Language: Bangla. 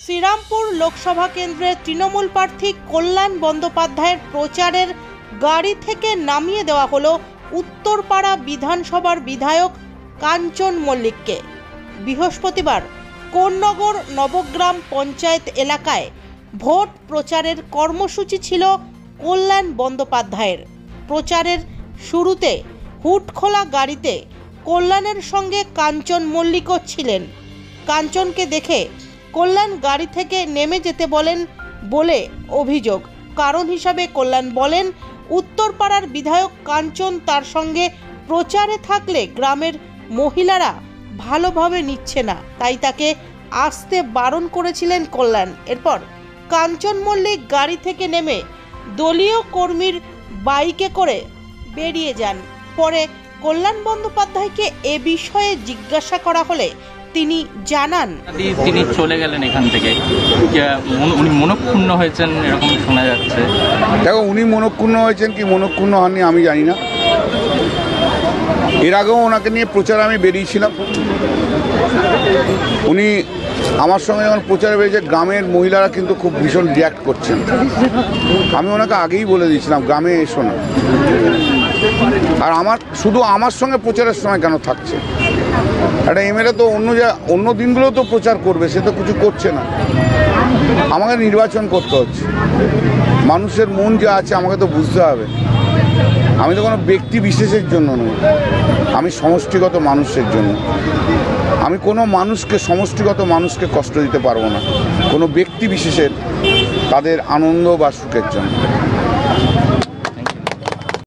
শ্রীরামপুর লোকসভা কেন্দ্রের তৃণমূল প্রার্থী কল্যাণ বন্দ্যোপাধ্যায়ের প্রচারের গাড়ি থেকে নামিয়ে দেওয়া হলো উত্তরপাড়া বিধানসভার বিধায়ক কাঞ্চন মল্লিককে। বৃহস্পতিবার কোন্নগর নবগ্রাম পঞ্চায়েত এলাকায় ভোট প্রচারের কর্মসূচি ছিল কল্যাণ বন্দ্যোপাধ্যায়ের। প্রচারের শুরুতে হুড খোলা গাড়িতে কল্যাণের সঙ্গে কাঞ্চন মল্লিকও ছিলেন। কাঞ্চনকে দেখে কল্যাণ গাড়ি থেকে নেমে যেতে বলেন বলে অভিযোগ। কারণ হিসাবে কল্যাণ বলেন, উত্তরপাড়ার বিধায়ক কাঞ্চন তার সঙ্গে প্রচারে থাকলে গ্রামের মহিলারা ভালোভাবে নিচ্ছে না, তাই তাকে আসতে বারণ করেছিলেন কল্যাণ। এরপর কাঞ্চন মল্লিক গাড়ি থেকে নেমে দলীয় কর্মীর বাইকে করে বেরিয়ে যান। পরে কল্যাণ বন্দ্যোপাধ্যায়কে এ বিষয়ে জিজ্ঞাসা করা হলে তিনি জানান, তিনি চলে গেলেন এখান থেকে। উনি মনক্ষুণ্ণ হয়েছেন এরকম শোনা যাচ্ছে। দেখো, উনি মনক্ষুণ্ণ হয়েছেন কি মনক্ষুণ্ণ হননি আমি জানি না। এর আগেও ওনাকে নিয়ে প্রচারে আমি বেরিয়েছিলাম। উনি আমার সঙ্গে যখন প্রচারে বেরিয়েছে, গ্রামের মহিলারা কিন্তু খুব ভীষণ রিয়াক্ট করছেন। আমি ওনাকে আগেই বলে দিয়েছিলাম গ্রামে এসো না। আর শুধু আমার সঙ্গে প্রচারের সময় কেন থাকছে? একটা এমএলএ তো অন্য দিনগুলোও তো প্রচার করবে, সে তো কিছু করছে না। আমাকে নির্বাচন করতে হচ্ছে, মানুষের মন যা আছে আমাকে তো বুঝতে হবে। আমি তো কোনো ব্যক্তি বিশেষের জন্য নই, আমি সমষ্টিগত মানুষের জন্য। আমি কোনো সমষ্টিগত মানুষকে কষ্ট দিতে পারবো না, কোনো ব্যক্তি বিশেষের তাদের আনন্দ বা সুখের জন্য।